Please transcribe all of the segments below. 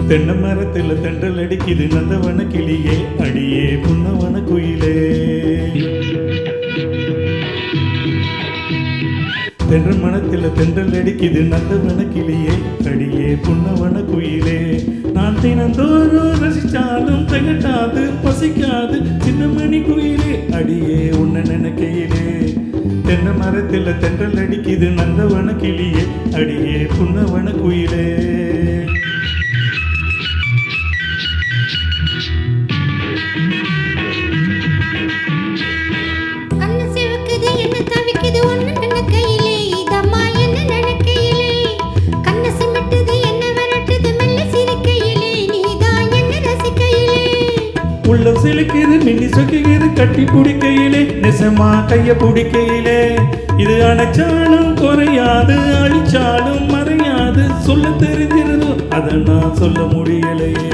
தென்னை மரத்தில் தென்றல் அடிக்குது நந்தவன கிளியே அடியே புன்னவன குயிலே. தென்றல் மனத்தில் தென்றல் அடிக்குது நந்தவன கிளியே அடியே புன்னவன குயிலே. நான் தினந்தோறும் ரசிச்சாலும் திகட்டாது பசிக்காது சின்னமணி குயிலே அடியே உன்னை நினைக்கையிலே. தென்னை மரத்தில் தென்றல் அடிக்குது நந்தவன கிளியே அடியே புன்னவன குயிலே. உள்ளம் சிலுக்குது மின்னி சொக்குது கட்டி பிடிக்கையிலே நெசமா கைய பிடிக்கையிலே. இது அணைச்சாலும் குறையாது அழிச்சாலும் மறையாது சொல்ல தெரிஞ்சிருதோ அதை நான் சொல்ல முடியலையே.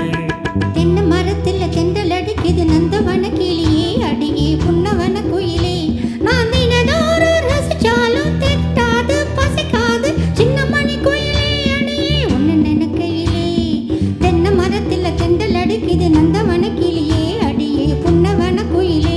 தென்னை மரத்தில் தென்றல் அடிக்குது நந்தவன கிளியே அடியே புன்னவன குயிலே. நான் தினதோறும் ரசிச்சாலும் திட்டாது பசிக்காது சின்னமணி குயிலே அடியே உன்னை நினைக்கையிலே. தென்னை மரத்தில் தென்றல் அடிக்குது நந்தவன கிளியே அடியே புன்னவன குயிலே.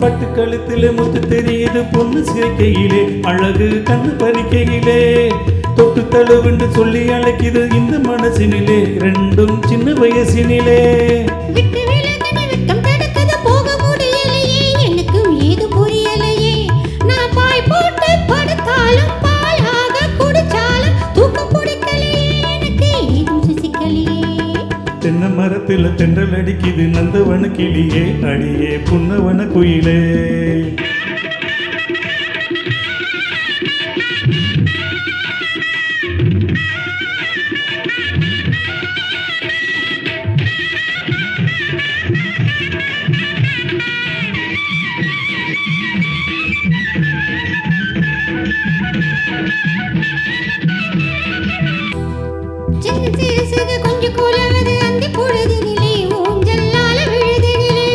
பட்டு கழுத்துல முத்து தெரியுது பொண்ணு சிரிக்கையிலே அழகு கண்ணு பறிக்கையிலே. தொட்டு தழுவுண்டு சொல்லி அழைக்குது இந்த மனசினிலே ரெண்டும் சின்ன வயசினிலே. விட்டு விலகன வெட்கம் தடுக்குது போக முடியலையே எனக்கும் ஏது புரியலையே. நான் பாய் போட்டு படுத்தாலும் பாலாக குடிச்சாலும் தூக்கம் பிடிக்கலையே எனக்கு ஏதும் சுசிக்கலையே. தென்னை மரத்தில் தென்றல் அடிக்குது நந்தவன கிளியே அடியே புன்னவன குயிலே. சின்ன சிறுசுக கொஞ்சம் கூலவது அந்த பொழுதினிலே ஊஞ்சல்லால விழுதினிலே.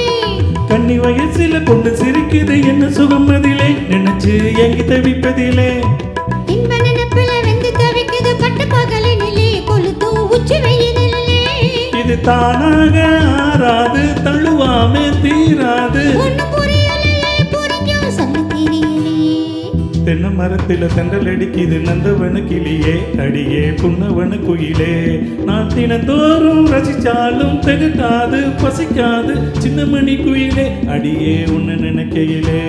கன்னி வயசுல பொண்ணு சிரிக்குது என்ன சுகம் அதிலே நினைச்சு எங்கி தவிப்பதிலே. இன்ப நினைப்புல வெந்து தவிக்குது பட்ட பகலினிலே கொளுத்தும் உச்சி வெயிலிலே. இது தானாக ஆறாது தழுவாமே தீராது ஒன்னும் புரியலையே புரிஞ்சும் சொல்ல தெரியலையே. தென்னை மரத்தில் தென்றல் அடிக்குது நந்தவன கிளியே அடியே புன்னவன குயிலே. நான் தினந்தோறும் ரசிச்சாலும் திகட்டாது பசிக்காது சின்னமணி குயிலே அடியே உன்னை நினைக்கையிலே.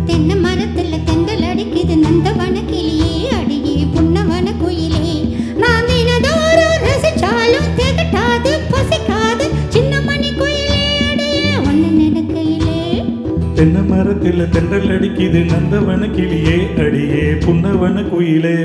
தென்னை மரத்தில் தென்றல் அடிக்குது நந்தவன கிளியே அடியே புன்னவன குயிலே. நான் தினதோறும் ரசிச்சாலும் திகட்டாது பசிக்காது சின்னமணி குயிலே அடியே உன்னை நினைக்கையிலே. தென்னை மரத்தில் தென்றல் அடிக்குது நந்தவன கிளியே அடியே புன்னவன குயிலே.